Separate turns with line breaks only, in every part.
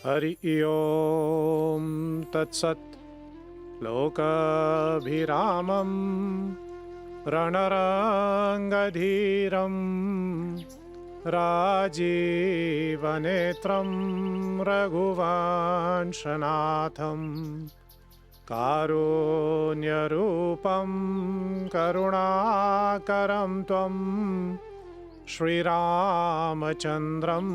हरि ओम तत्सत्। लोकाभिरामं रणरङ्गधीरं राजीवनेत्रं रघुवंशनाथं कारुण्यरूपं करुणाकरं त्वं श्रीरामचन्द्रं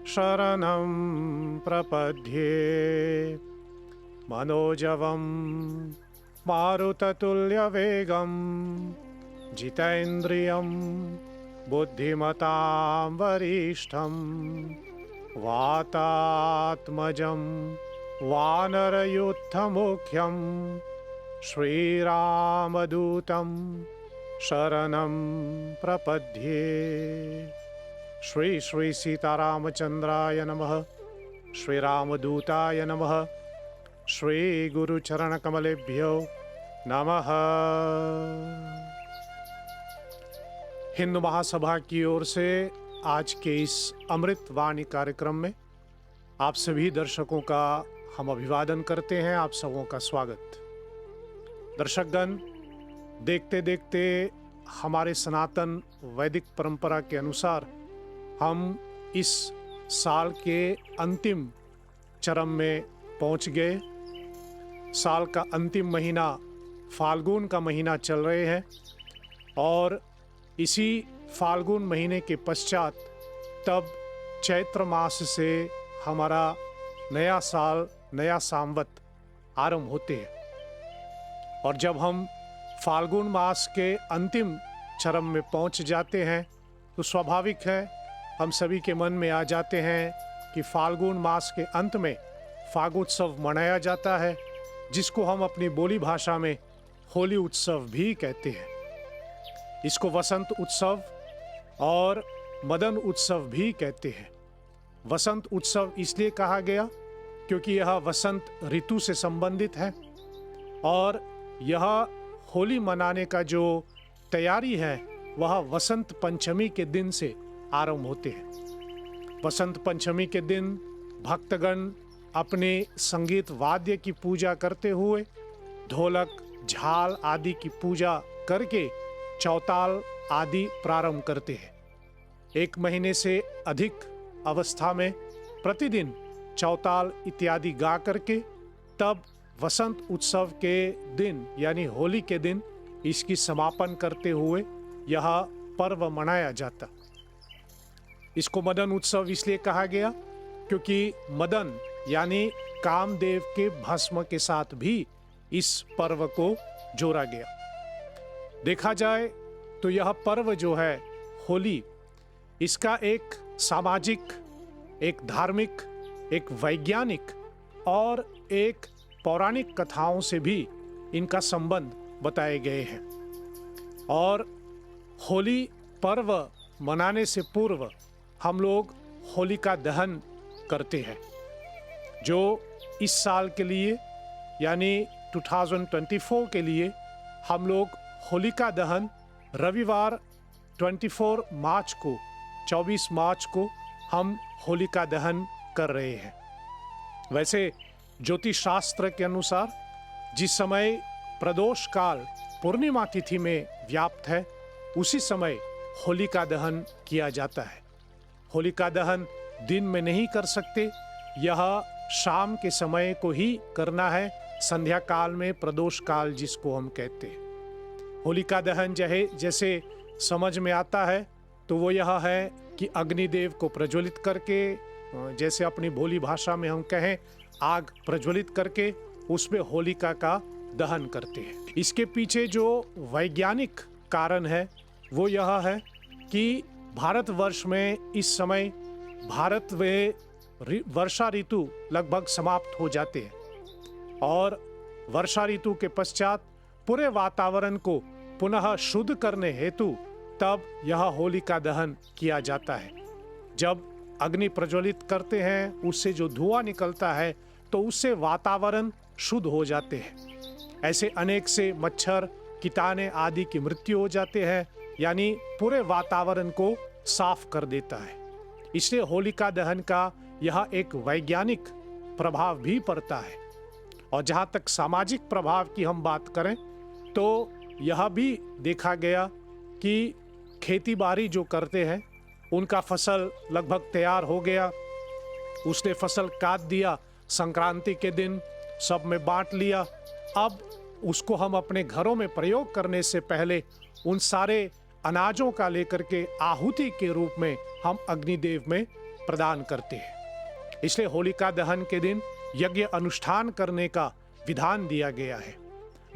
शरणं प्रपद्ये। मनोजवं मारुततुल्यवेगं जितेन्द्रियं बुद्धिमतां वरिष्ठं वातात्मजं वानरयूथमुख्यं श्रीरामदूतं शरणं प्रपद्ये। श्री श्री सीतारामचंद्राय नमः। श्री रामदूताय नमः। श्री गुरुचरण कमलेभ्यो नमः। हिंदू महासभा की ओर से आज के इस अमृत वाणी कार्यक्रम में आप सभी दर्शकों का हम अभिवादन करते हैं। आप सबों का स्वागत। दर्शकगण, देखते देखते हमारे सनातन वैदिक परंपरा के अनुसार हम इस साल के अंतिम चरण में पहुंच गए। साल का अंतिम महीना फाल्गुन का महीना चल रहे हैं और इसी फाल्गुन महीने के पश्चात तब चैत्र मास से हमारा नया साल, नया संवत आरंभ होते हैं। और जब हम फाल्गुन मास के अंतिम चरण में पहुंच जाते हैं तो स्वाभाविक है हम सभी के मन में आ जाते हैं कि फाल्गुन मास के अंत में फागोत्सव मनाया जाता है, जिसको हम अपनी बोली भाषा में होली उत्सव भी कहते हैं। इसको वसंत उत्सव और मदन उत्सव भी कहते हैं। वसंत उत्सव इसलिए कहा गया क्योंकि यह वसंत ऋतु से संबंधित है और यह होली मनाने का जो तैयारी है वह वसंत पंचमी के दिन से आरंभ होते हैं। वसंत पंचमी के दिन भक्तगण अपने संगीत वाद्य की पूजा करते हुए ढोलक, झाल आदि की पूजा करके चौताल आदि प्रारंभ करते हैं। एक महीने से अधिक अवस्था में प्रतिदिन चौताल इत्यादि गा करके तब वसंत उत्सव के दिन यानी होली के दिन इसकी समापन करते हुए यह पर्व मनाया जाता। इसको मदन उत्सव इसलिए कहा गया क्योंकि मदन यानी कामदेव के भस्म के साथ भी इस पर्व को जोड़ा गया। देखा जाए तो यह पर्व जो है होली, इसका एक सामाजिक, एक धार्मिक, एक वैज्ञानिक और एक पौराणिक कथाओं से भी इनका संबंध बताए गए हैं। और होली पर्व मनाने से पूर्व हम लोग होलिका दहन करते हैं, जो इस साल के लिए यानी 2024 के लिए हम लोग होलिका दहन रविवार 24 मार्च को हम होलिका दहन कर रहे हैं। वैसे ज्योतिष शास्त्र के अनुसार जिस समय प्रदोष काल पूर्णिमा तिथि में व्याप्त है उसी समय होलिका दहन किया जाता है। होलिका दहन दिन में नहीं कर सकते, यह शाम के समय को ही करना है, संध्या काल में प्रदोष काल जिसको हम कहते हैं। होलिका दहन जैसे समझ में आता है तो वो यह है कि अग्निदेव को प्रज्वलित करके, जैसे अपनी भोली भाषा में हम कहें आग प्रज्वलित करके उसमें होलिका का दहन करते हैं। इसके पीछे जो वैज्ञानिक कारण है वो यह है कि भारतवर्ष में इस समय भारत में वर्षा ऋतु लगभग समाप्त हो जाते हैं और वर्षा ऋतु के पश्चात पूरे वातावरण को पुनः शुद्ध करने हेतु तब यह होलिका दहन किया जाता है। जब अग्नि प्रज्वलित करते हैं उससे जो धुआं निकलता है तो उससे वातावरण शुद्ध हो जाते हैं। ऐसे अनेक से मच्छर, कीटाणु आदि की मृत्यु हो जाते हैं, यानी पूरे वातावरण को साफ कर देता है। इसलिए होलिका दहन का यह एक वैज्ञानिक प्रभाव भी पड़ता है। और जहाँ तक सामाजिक प्रभाव की हम बात करें तो यह भी देखा गया कि खेती बाड़ी जो करते हैं उनका फसल लगभग तैयार हो गया, उसने फसल काट दिया, संक्रांति के दिन सब में बांट लिया। अब उसको हम अपने घरों में प्रयोग करने से पहले उन सारे अनाजों का लेकर के आहुति के रूप में हम अग्निदेव में प्रदान करते हैं। इसलिए होलिका दहन के दिन यज्ञ अनुष्ठान करने का विधान दिया गया है।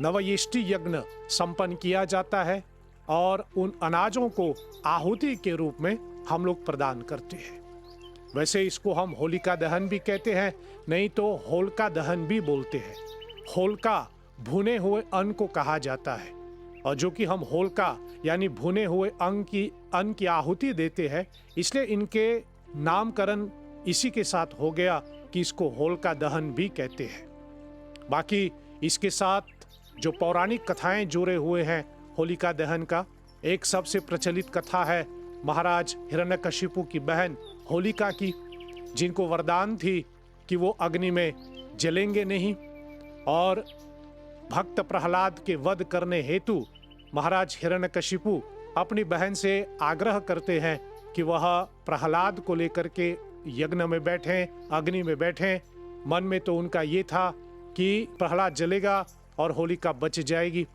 नवयेष्टि यज्ञ संपन्न किया जाता है और उन अनाजों को आहुति के रूप में हम लोग प्रदान करते हैं। वैसे इसको हम होलिका दहन भी कहते हैं, नहीं तो होलिका दहन भी बोलते हैं। होलिका भुने हुए अन्न को कहा जाता है और जो कि हम होलिका यानी भुने हुए अन्न की आहुति देते हैं, इसलिए इनके नामकरण इसी के साथ हो गया कि इसको होलिका दहन भी कहते हैं। बाकी इसके साथ जो पौराणिक कथाएं जुड़े हुए हैं होलिका दहन का, एक सबसे प्रचलित कथा है महाराज हिरण्यकशिपु की बहन होलिका की, जिनको वरदान थी कि वो अग्नि में जलेंगे नहीं। और भक्त प्रहलाद के वध करने हेतु महाराज हिरण्यकशिपु अपनी बहन से आग्रह करते हैं कि वह प्रहलाद को लेकर के यज्ञ में बैठें, अग्नि में बैठें। मन में तो उनका ये था कि प्रहलाद जलेगा और होलिका बच जाएगी,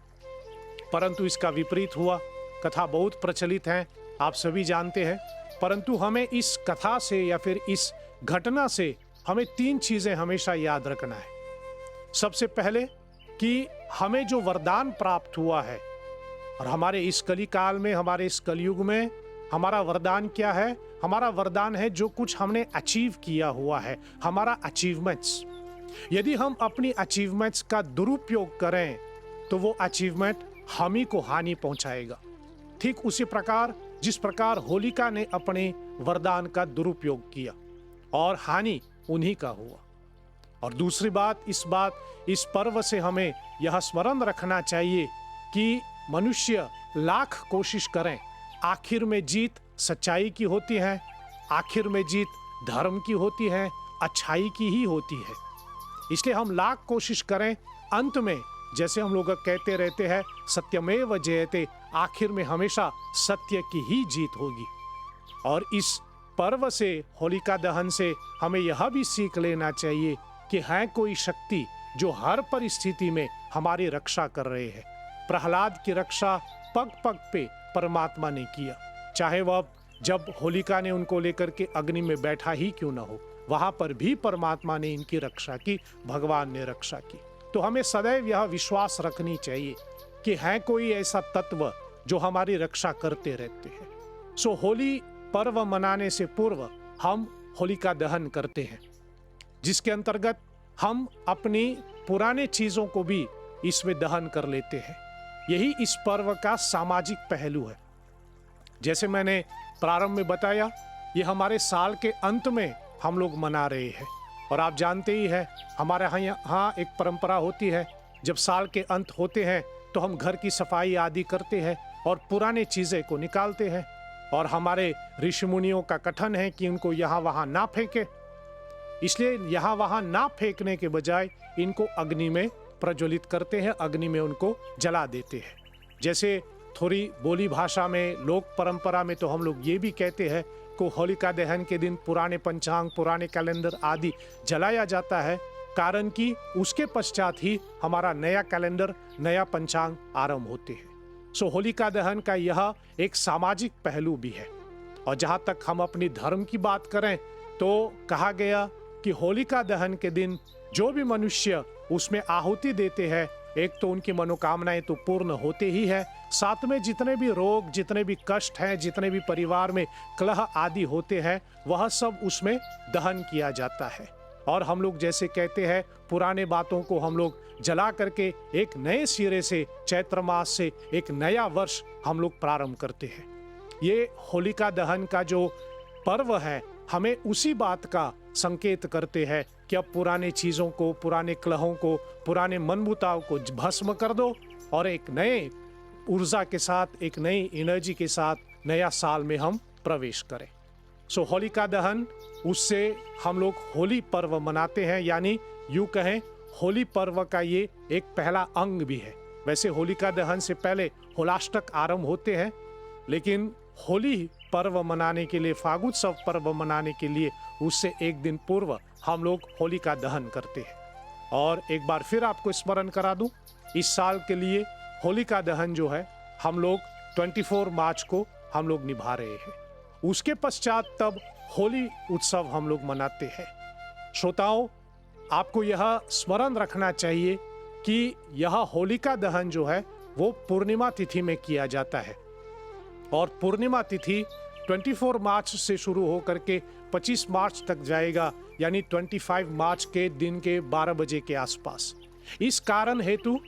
परंतु इसका विपरीत हुआ। कथा बहुत प्रचलित है, आप सभी जानते हैं। परंतु हमें इस कथा से या फिर इस घटना से हमें 3 चीजें हमेशा याद रखना है। सबसे पहले कि हमें जो वरदान प्राप्त हुआ है, और हमारे इस कली काल में, हमारे इस कलयुग में हमारा वरदान क्या है? हमारा वरदान है जो कुछ हमने अचीव किया हुआ है, हमारा अचीवमेंट्स। यदि हम अपनी अचीवमेंट्स का दुरुपयोग करें तो वो अचीवमेंट हम ही को हानि पहुंचाएगा। ठीक उसी प्रकार जिस प्रकार होलिका ने अपने वरदान का दुरुपयोग किया और हानि उन्हीं का हुआ। और दूसरी बात, इस पर्व से हमें यह स्मरण रखना चाहिए कि मनुष्य लाख कोशिश करें, आखिर में जीत सच्चाई की होती है, आखिर में जीत धर्म की होती है, अच्छाई की ही होती है। इसलिए हम लाख कोशिश करें, अंत में जैसे हम लोग कहते रहते हैं सत्यमेव जयते, आखिर में हमेशा सत्य की ही जीत होगी। और इस पर्व से, होलिका दहन से हमें यह भी सीख लेना चाहिए कि है कोई शक्ति जो हर परिस्थिति में हमारी रक्षा कर रहे हैं। प्रहलाद की रक्षा पग पग पे परमात्मा ने किया, चाहे वह जब होलिका ने उनको लेकर के अग्नि में बैठा ही क्यों ना हो, वहां पर भी परमात्मा ने इनकी रक्षा की, भगवान ने रक्षा की। तो हमें सदैव यह विश्वास रखनी चाहिए कि है कोई ऐसा तत्व जो हमारी रक्षा करते रहते हैं। सो होली पर्व मनाने से पूर्व हम होलिका दहन करते हैं, जिसके अंतर्गत हम अपनी पुराने चीजों को भी इसमें दहन कर लेते हैं। यही इस पर्व का सामाजिक पहलू है। जैसे मैंने प्रारंभ में बताया, ये हमारे साल के अंत में हम लोग मना रहे हैं। और आप जानते ही हैं, हमारे यहाँ एक परंपरा होती है, जब साल के अंत होते हैं तो हम घर की सफाई आदि करते हैं और पुराने चीज़ें को निकालते हैं। और हमारे ऋषि मुनियों का कथन है कि इनको यहाँ वहाँ ना फेंके, इसलिए यहाँ वहाँ ना फेंकने के बजाय इनको अग्नि में प्रज्वलित करते हैं, अग्नि में उनको जला देते हैं। जैसे थोड़ी बोली भाषा में, लोक परंपरा में तो हम लोग ये भी कहते हैं को होलिका दहन के दिन पुराने पंचांग, पुराने कैलेंडर आदि जलाया जाता है, कारण कि उसके पश्चात ही हमारा नया कैलेंडर, नया पंचांग आरंभ होते हैं। सो होलिका दहन का यह एक सामाजिक पहलू भी है। और जहाँ तक हम अपनी धर्म की बात करें तो कहा गया कि होलिका दहन के दिन जो भी मनुष्य उसमें आहुति देते हैं, एक तो उनकी मनोकामनाएं तो पूर्ण होते ही है, साथ में जितने भी रोग, जितने भी कष्ट हैं, जितने भी परिवार में कलह आदि होते हैं, वह सब उसमें दहन किया जाता है। और हम लोग जैसे कहते हैं, पुराने बातों को हम लोग जला करके एक नए सिरे से, चैत्र मास से एक नया वर्ष हम लोग प्रारंभ करते हैं। ये होलिका दहन का जो पर्व है, हमें उसी बात का संकेत करते हैं कि अब पुराने चीज़ों को, पुराने कलहों को, पुराने मनमुटाव को भस्म कर दो और एक नए ऊर्जा के साथ, एक नई एनर्जी के साथ नया साल में हम प्रवेश करें। सो होलिका दहन, उससे हम लोग होली पर्व मनाते हैं, यानी यूं कहें होली पर्व का ये एक पहला अंग भी है। वैसे होलिका दहन से पहले होलाष्टक आरंभ होते हैं, लेकिन होली पर्व मनाने के लिए, फागुत्सव पर्व मनाने के लिए उससे एक दिन पूर्व हम लोग होलिका दहन करते हैं। और एक बार फिर आपको स्मरण करा दूं, इस साल के लिए होलिका दहन जो है हम लोग 24 मार्च को हम लोग निभा रहे हैं। उसके पश्चात तब होली उत्सव हम लोग मनाते हैं। श्रोताओं, आपको यह स्मरण रखना चाहिए कि यह होलिका दहन जो है वो पूर्णिमा तिथि में किया जाता है, और पूर्णिमा तिथि 24 मार्च से शुरू होकर के 25 मार्च तक जाएगा, यानी 25 मार्च के दिन के 12 बजे के आसपास। इस कारण हेतु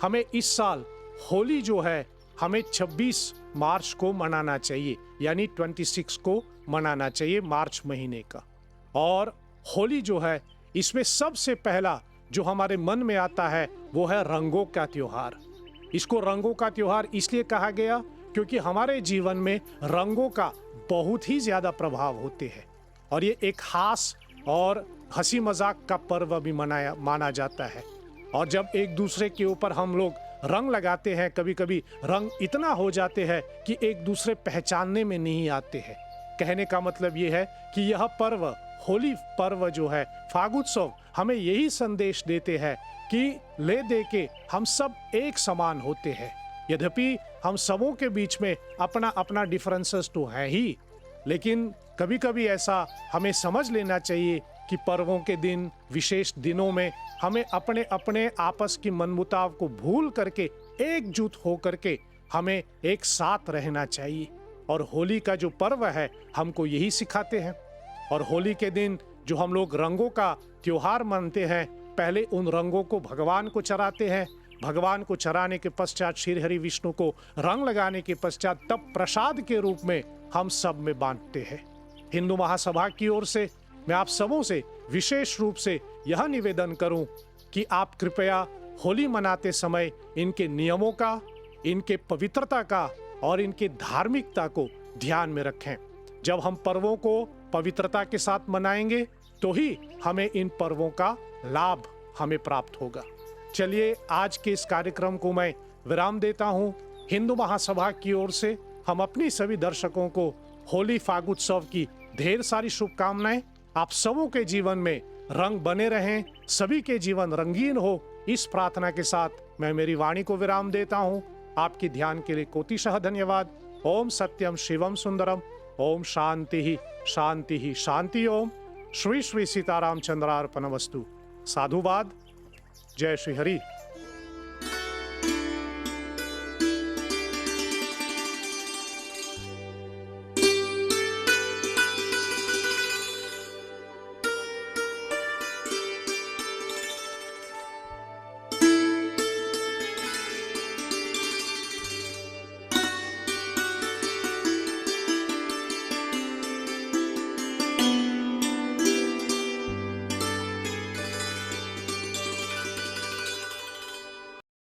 हमें इस साल होली जो है हमें 26 मार्च को मनाना चाहिए, यानी 26 को मनाना चाहिए मार्च महीने का। और होली जो है, इसमें सबसे पहला जो हमारे मन में आता है वो है रंगों का त्योहार। इसको रंगों का त्योहार इसलिए कहा गया क्योंकि हमारे जीवन में रंगों का बहुत ही ज्यादा प्रभाव होते हैं, और ये एक खास और हंसी मजाक का पर्व भी माना जाता है। और जब एक दूसरे के ऊपर हम लोग रंग लगाते हैं, कभी कभी रंग इतना हो जाते हैं कि एक दूसरे पहचानने में नहीं आते हैं। कहने का मतलब ये है कि यह पर्व, होली पर्व जो है, फागुत्सव, हमें यही संदेश देते हैं कि ले दे के हम सब एक समान होते हैं। यद्यपि हम सबों के बीच में अपना अपना डिफरेंसेस तो है ही, लेकिन कभी कभी ऐसा हमें समझ लेना चाहिए कि पर्वों के दिन, विशेष दिनों में हमें अपने अपने आपस की मनमुटाव को भूल करके एकजुट होकर के हमें एक साथ रहना चाहिए। और होली का जो पर्व है हमको यही सिखाते हैं। और होली के दिन जो हम लोग रंगों का त्योहार मानते हैं, पहले उन रंगों को भगवान को चढ़ाते हैं। भगवान को चढ़ाने के पश्चात, श्री हरि विष्णु को रंग लगाने के पश्चात, तब प्रसाद के रूप में हम सब में बांटते हैं। हिंदू महासभा की ओर से मैं आप सबों से विशेष रूप से यह निवेदन करूं कि आप कृपया होली मनाते समय इनके नियमों का, इनके पवित्रता का और इनके धार्मिकता को ध्यान में रखें। जब हम पर्वों को पवित्रता के साथ मनाएंगे तो ही हमें इन पर्वों का लाभ हमें प्राप्त होगा। चलिए, आज के इस कार्यक्रम को मैं विराम देता हूं। हिंदू महासभा की ओर से हम अपनी सभी दर्शकों को होली फागुत्सव की ढेर सारी शुभकामनाएं। आप सबों के जीवन में रंग बने रहें, सभी के जीवन रंगीन हो, इस प्रार्थना के साथ मैं मेरी वाणी को विराम देता हूं। आपके ध्यान के लिए कोटिशः धन्यवाद। ओम सत्यम शिवम सुंदरम। ओम शांति ही शांति ही शांति। ओम श्री श्री सीताराम चंद्रार्पणमस्तु। साधुवाद। जय श्री हरि।